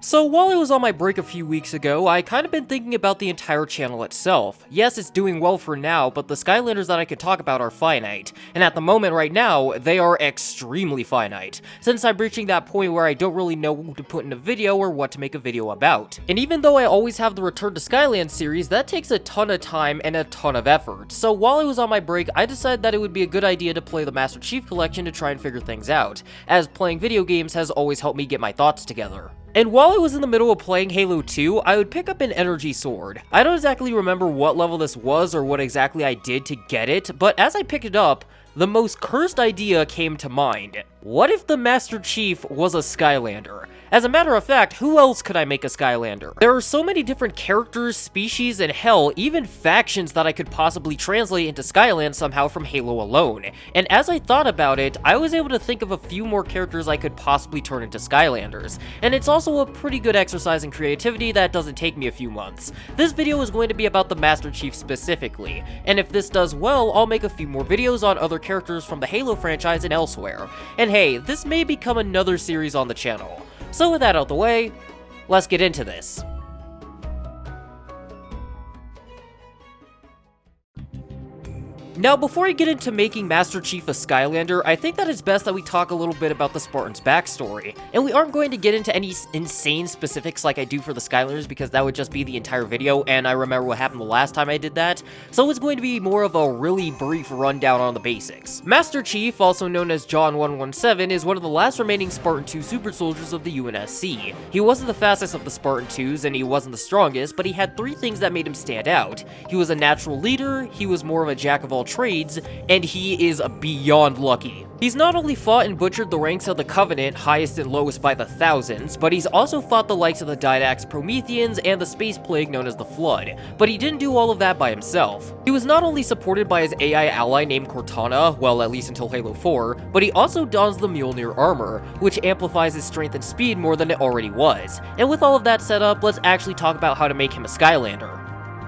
So while I was on my break a few weeks ago, I kind of been thinking about the entire channel itself. Yes, it's doing well for now, but the Skylanders that I could talk about are finite. And at the moment right now, they are extremely finite, since I'm reaching that point where I don't really know what to put in a video or what to make a video about. And even though I always have the Return to Skyland series, that takes a ton of time and a ton of effort. So while I was on my break, I decided that it would be a good idea to play the Master Chief Collection to try and figure things out, as playing video games has always helped me get my thoughts together. And while I was in the middle of playing Halo 2, I would pick up an energy sword. I don't exactly remember what level this was or what exactly I did to get it, but as I picked it up, the most cursed idea came to mind. What if the Master Chief was a Skylander? As a matter of fact, who else could I make a Skylander? There are so many different characters, species, and hell, even factions that I could possibly translate into Skyland somehow from Halo alone. And as I thought about it, I was able to think of a few more characters I could possibly turn into Skylanders. And it's also a pretty good exercise in creativity that doesn't take me a few months. This video is going to be about the Master Chief specifically, and if this does well, I'll make a few more videos on other characters from the Halo franchise and elsewhere. And hey, this may become another series on the channel. So with that out the way, let's get into this. Now, before I get into making Master Chief a Skylander, I think that it's best that we talk a little bit about the Spartan's backstory. And we aren't going to get into any insane specifics like I do for the Skylanders, because that would just be the entire video, and I remember what happened the last time I did that, so it's going to be more of a really brief rundown on the basics. Master Chief, also known as John 117, is one of the last remaining Spartan 2 super soldiers of the UNSC. He wasn't the fastest of the Spartan 2s, and he wasn't the strongest, but he had three things that made him stand out. He was a natural leader, he was more of a jack of all trades, and he is beyond lucky. He's not only fought and butchered the ranks of the Covenant, highest and lowest by the thousands, but he's also fought the likes of the Didax Prometheans and the space plague known as the Flood. But he didn't do all of that by himself. He was not only supported by his AI ally named Cortana, well, at least until Halo 4, but he also dons the Mjolnir armor, which amplifies his strength and speed more than it already was. And with all of that set up, let's actually talk about how to make him a Skylander.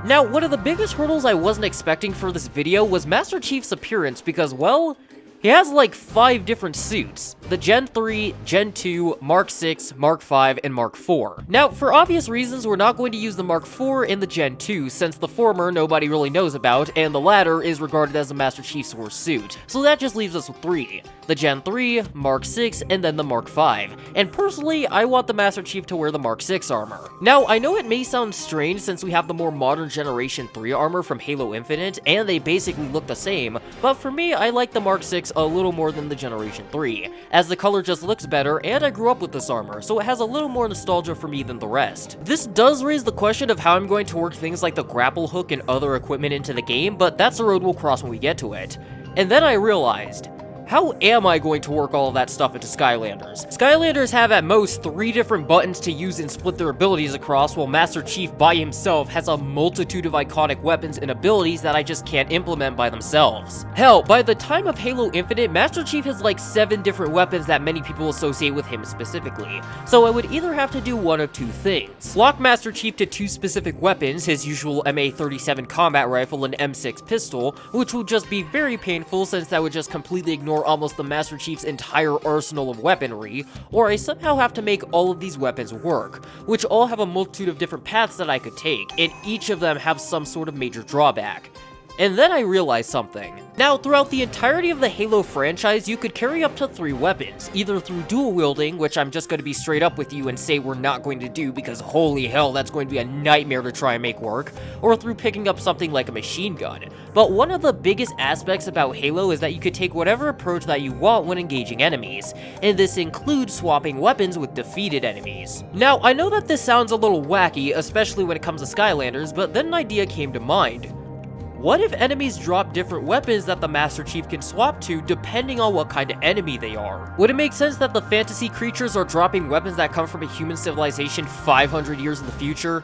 Now, one of the biggest hurdles I wasn't expecting for this video was Master Chief's appearance because, well, he has like 5 different suits. The Gen 3, Gen 2, Mark 6, Mark 5, and Mark 4. Now, for obvious reasons, we're not going to use the Mark 4 in the Gen 2, since the former nobody really knows about, and the latter is regarded as the Master Chief's worst suit. So that just leaves us with 3. The Gen 3, Mark 6, and then the Mark 5. And personally, I want the Master Chief to wear the Mark 6 armor. Now, I know it may sound strange since we have the more modern Generation 3 armor from Halo Infinite, and they basically look the same, but for me, I like the Mark 6 a little more than the Generation 3, as the color just looks better, and I grew up with this armor, so it has a little more nostalgia for me than the rest. This does raise the question of how I'm going to work things like the grapple hook and other equipment into the game, but that's a road we'll cross when we get to it. And then I realized, how am I going to work all of that stuff into Skylanders? Skylanders have at most 3 different buttons to use and split their abilities across, while Master Chief by himself has a multitude of iconic weapons and abilities that I just can't implement by themselves. Hell, by the time of Halo Infinite, Master Chief has like 7 different weapons that many people associate with him specifically, so I would either have to do one of 2 things. Lock Master Chief to 2 specific weapons, his usual MA-37 combat rifle and M6 pistol, which would just be very painful since that would just completely ignore almost the Master Chief's entire arsenal of weaponry, or I somehow have to make all of these weapons work, which all have a multitude of different paths that I could take, and each of them have some sort of major drawback. And then I realized something. Now, throughout the entirety of the Halo franchise, you could carry up to 3 weapons, either through dual wielding, which I'm just going to be straight up with you and say we're not going to do because holy hell, that's going to be a nightmare to try and make work, or through picking up something like a machine gun. But one of the biggest aspects about Halo is that you could take whatever approach that you want when engaging enemies, and this includes swapping weapons with defeated enemies. Now, I know that this sounds a little wacky, especially when it comes to Skylanders, but then an idea came to mind. What if enemies drop different weapons that the Master Chief can swap to depending on what kind of enemy they are? Would it make sense that the fantasy creatures are dropping weapons that come from a human civilization 500 years in the future?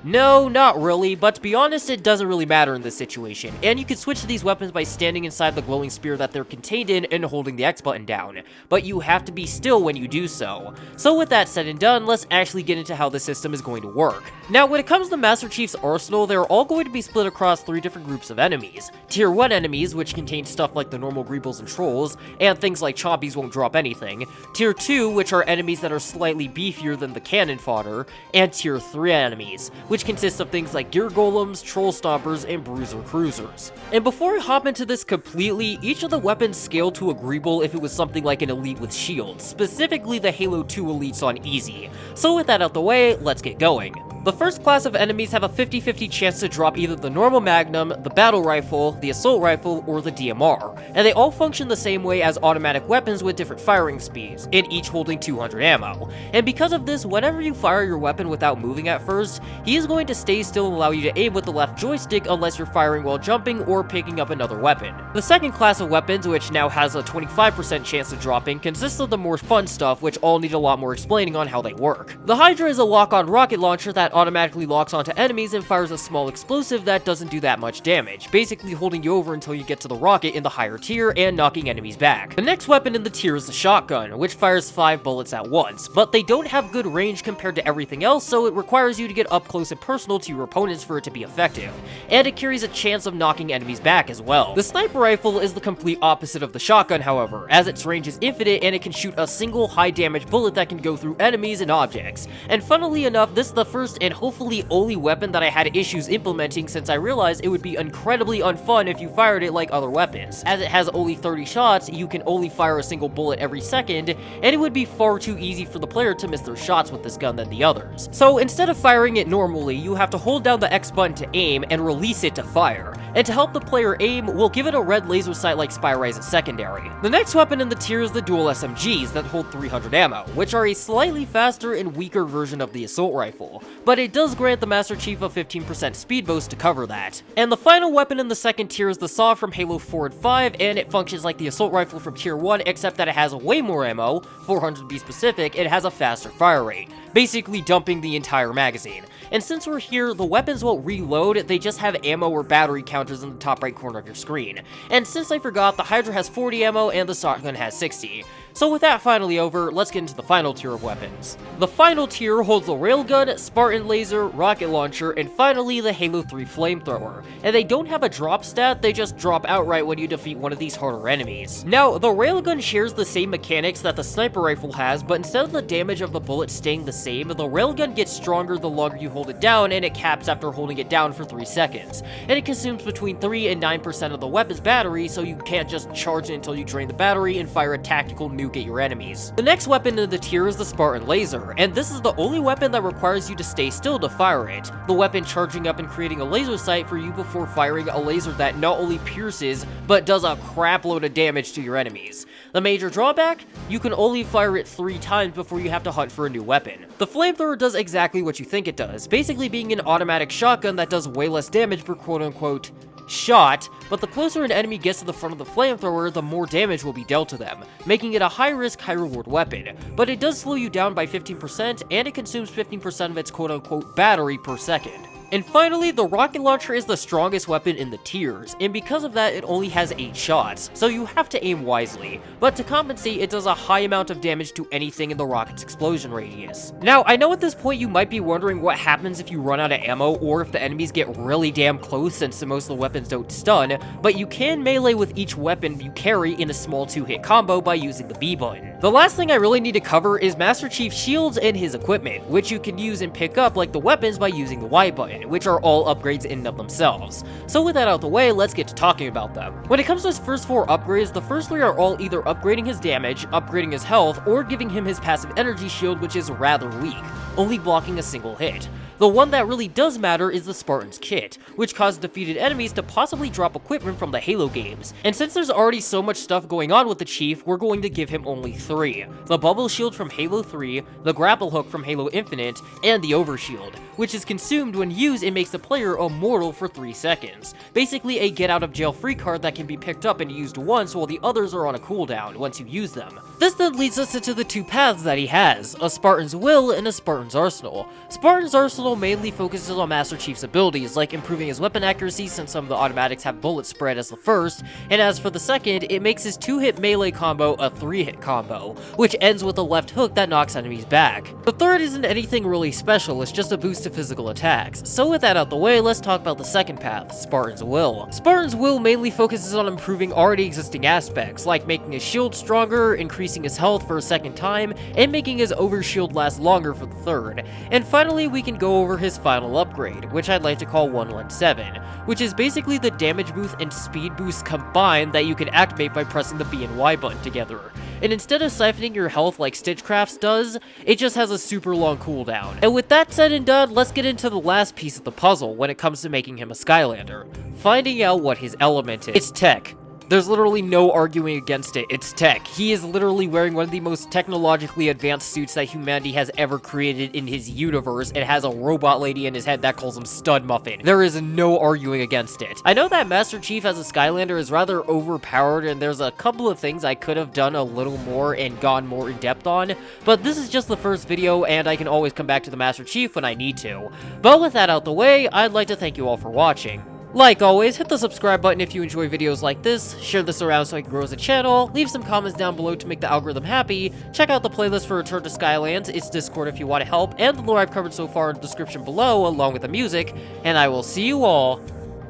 No, not really, but to be honest, it doesn't really matter in this situation, and you can switch to these weapons by standing inside the glowing sphere that they're contained in and holding the X button down, but you have to be still when you do so. So with that said and done, let's actually get into how the system is going to work. Now, when it comes to Master Chief's arsenal, they're all going to be split across 3 different groups of enemies. Tier 1 enemies, which contain stuff like the normal Greebles and Trolls, and things like Chompies won't drop anything. Tier 2, which are enemies that are slightly beefier than the cannon fodder, and Tier 3 enemies, which consists of things like Gear Golems, Troll Stompers, and Bruiser Cruisers. And before I hop into this completely, each of the weapons scaled to a Greeble if it was something like an elite with shields, specifically the Halo 2 elites on easy. So with that out the way, let's get going. The first class of enemies have a 50-50 chance to drop either the normal Magnum, the Battle Rifle, the Assault Rifle, or the DMR, and they all function the same way as automatic weapons with different firing speeds, and each holding 200 ammo. And because of this, whenever you fire your weapon without moving at first, he is going to stay still and allow you to aim with the left joystick unless you're firing while jumping or picking up another weapon. The second class of weapons, which now has a 25% chance of dropping, consists of the more fun stuff, which all need a lot more explaining on how they work. The Hydra is a lock-on rocket launcher that automatically locks onto enemies and fires a small explosive that doesn't do that much damage, basically holding you over until you get to the rocket in the higher tier and knocking enemies back. The next weapon in the tier is the shotgun, which fires 5 bullets at once, but they don't have good range compared to everything else, so it requires you to get up close and personal to your opponents for it to be effective, and it carries a chance of knocking enemies back as well. The sniper rifle is the complete opposite of the shotgun, however, as its range is infinite and it can shoot a single high damage bullet that can go through enemies and objects. And funnily enough, this is the first and hopefully only weapon that I had issues implementing, since I realized it would be incredibly unfun if you fired it like other weapons. As it has only 30 shots, you can only fire a single bullet every second, and it would be far too easy for the player to miss their shots with this gun than the others. So instead of firing it normally, you have to hold down the X button to aim and release it to fire. And to help the player aim, we'll give it a red laser sight like Spy Rise's secondary. The next weapon in the tier is the dual SMGs that hold 300 ammo, which are a slightly faster and weaker version of the assault rifle, but it does grant the Master Chief a 15% speed boost to cover that. And the final weapon in the second tier is the Saw from Halo 4 and 5, and it functions like the assault rifle from tier 1, except that it has way more ammo, 400 to be specific, it has a faster fire rate, basically dumping the entire magazine. And since we're here, the weapons won't reload, they just have ammo or battery counters in the top right corner of your screen. And since I forgot, the Hydra has 40 ammo and the shotgun has 60. So with that finally over, let's get into the final tier of weapons. The final tier holds the Railgun, Spartan Laser, Rocket Launcher, and finally the Halo 3 Flamethrower. And they don't have a drop stat, they just drop outright when you defeat one of these harder enemies. Now, the Railgun shares the same mechanics that the Sniper Rifle has, but instead of the damage of the bullet staying the same, the Railgun gets stronger the longer you hold it down, and it caps after holding it down for 3 seconds. And it consumes between 3 and 9% of the weapon's battery, so you can't just charge it until you drain the battery and fire a tactical nuke at your enemies. The next weapon in the tier is the Spartan Laser, and this is the only weapon that requires you to stay still to fire it, the weapon charging up and creating a laser sight for you before firing a laser that not only pierces, but does a crap load of damage to your enemies. The major drawback? You can only fire it 3 times before you have to hunt for a new weapon. The Flamethrower does exactly what you think it does, basically being an automatic shotgun that does way less damage per quote-unquote shot, but the closer an enemy gets to the front of the flamethrower, the more damage will be dealt to them, making it a high-risk, high-reward weapon. But it does slow you down by 15%, and it consumes 15% of its quote-unquote battery per second. And finally, the rocket launcher is the strongest weapon in the tiers, and because of that, it only has 8 shots, so you have to aim wisely. But to compensate, it does a high amount of damage to anything in the rocket's explosion radius. Now, I know at this point you might be wondering what happens if you run out of ammo, or if the enemies get really damn close since most of the weapons don't stun, but you can melee with each weapon you carry in a small 2-hit combo by using the B button. The last thing I really need to cover is Master Chief's shields and his equipment, which you can use and pick up like the weapons by using the Y button, which are all upgrades in and of themselves. So with that out the way, let's get to talking about them. When it comes to his first 4 upgrades, the first 3 are all either upgrading his damage, upgrading his health, or giving him his passive energy shield, which is rather weak, only blocking a single hit. The one that really does matter is the Spartan's Kit, which causes defeated enemies to possibly drop equipment from the Halo games. And since there's already so much stuff going on with the Chief, we're going to give him only 3. The Bubble Shield from Halo 3, the Grapple Hook from Halo Infinite, and the Overshield, which is consumed when used and makes the player immortal for 3 seconds. Basically a get-out-of-jail-free card that can be picked up and used once while the others are on a cooldown once you use them. This then leads us into the 2 paths that he has, a Spartan's Will and a Spartan's Arsenal. Spartan's Arsenal puzzle mainly focuses on Master Chief's abilities, like improving his weapon accuracy since some of the automatics have bullet spread as the first, and as for the second, it makes his 2-hit melee combo a 3-hit combo, which ends with a left hook that knocks enemies back. The third isn't anything really special, it's just a boost to physical attacks. So with that out the way, let's talk about the second path, Spartan's Will. Spartan's Will mainly focuses on improving already existing aspects, like making his shield stronger, increasing his health for a second time, and making his overshield last longer for the third. And finally, we can go over his final upgrade, which I'd like to call 117, which is basically the damage boost and speed boost combined that you can activate by pressing the B and Y button together. And instead of siphoning your health like Stitchcraft's does, it just has a super long cooldown. And with that said and done, let's get into the last piece of the puzzle when it comes to making him a Skylander. Finding out what his element is. It's tech. There's literally no arguing against it, it's tech. He is literally wearing one of the most technologically advanced suits that humanity has ever created in his universe, and has a robot lady in his head that calls him Stud Muffin. There is no arguing against it. I know that Master Chief as a Skylander is rather overpowered, and there's a couple of things I could have done a little more and gone more in depth on, but this is just the first video, and I can always come back to the Master Chief when I need to. But with that out the way, I'd like to thank you all for watching. Like always, hit the subscribe button if you enjoy videos like this, share this around so I can grow as a channel, leave some comments down below to make the algorithm happy, check out the playlist for Return to Skylands, its Discord if you want to help, and the lore I've covered so far in the description below along with the music, and I will see you all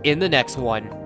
in the next one.